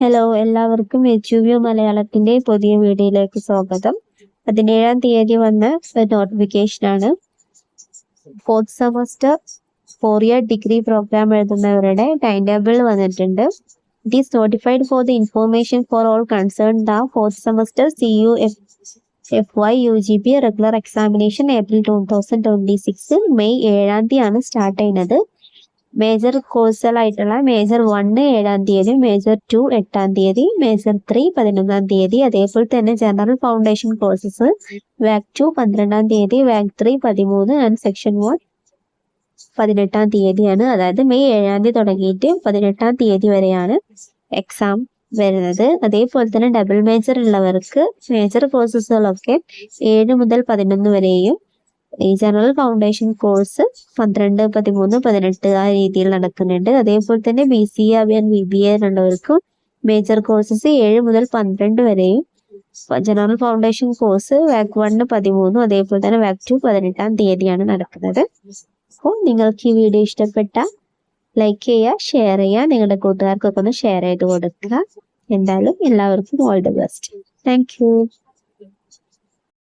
Hello, എല്ലാവർക്കും എച്ച്യുവി മലയാളത്തിന്റെ പുതിയ വീഡിയോയിലേക്ക് സ്വാഗതം. 17-ാം തീയതി വന്ന നോട്ടിഫിക്കേഷനാണ്. 4th semester 4-year degree programme എഴുതുന്നവരുടെ ടൈം ടേബിൾ വന്നിട്ടുണ്ട്. It is notified for the information for all concern the 4th semester CUFY UGP regular examination April 2026 May 7-ാം തീയതിയാണ് സ്റ്റാർട്ട് ചെയ്യുന്നത്. മേജർ കോഴ്സുകളായിട്ടുള്ള മേജർ 1 7-ാം തീയതി, മേജർ 2 8-ാം തീയതി, മേജർ 3 11-ാം തീയതി. അതേപോലെ തന്നെ ജനറൽ ഫൗണ്ടേഷൻ കോഴ്സസ് വാക് 2 12-ാം തീയതി, വാക് 3 13 ആൻഡ് സെക്ഷൻ 1 18-ാം തീയതിയാണ്. അതായത് മെയ് 7-ാം തീയതി തുടങ്ങിയിട്ട് 18-ാം തീയതി വരെയാണ് എക്സാം വരുന്നത്. അതേപോലെ തന്നെ ഡബിൾ മേജർ ഉള്ളവർക്ക് മേജർ കോഴ്സസുകളൊക്കെ 7 മുതൽ 11 വരെയും ഈ ജനറൽ ഫൗണ്ടേഷൻ കോഴ്സ് 12 13 18 ആ രീതിയിൽ നടക്കുന്നുണ്ട്. അതേപോലെ തന്നെ BCA ആൻഡ് BBA ഉള്ളവർക്കും മേജർ കോഴ്സസ് 7 മുതൽ 12 വരെയും, ജനറൽ ഫൗണ്ടേഷൻ കോഴ്സ് വാക് 1 13, അതേപോലെ തന്നെ വാക് 2 18-ാം തീയതിയാണ് നടക്കുന്നത്. അപ്പോൾ നിങ്ങൾക്ക് ഈ വീഡിയോ ഇഷ്ടപ്പെട്ട ലൈക്ക് ചെയ്യുക, ഷെയർ ചെയ്യുക, നിങ്ങളുടെ കൂട്ടുകാർക്കൊക്കെ ഒന്ന് ഷെയർ ചെയ്ത് കൊടുക്കുക. എന്തായാലും എല്ലാവർക്കും all the best. Thank you.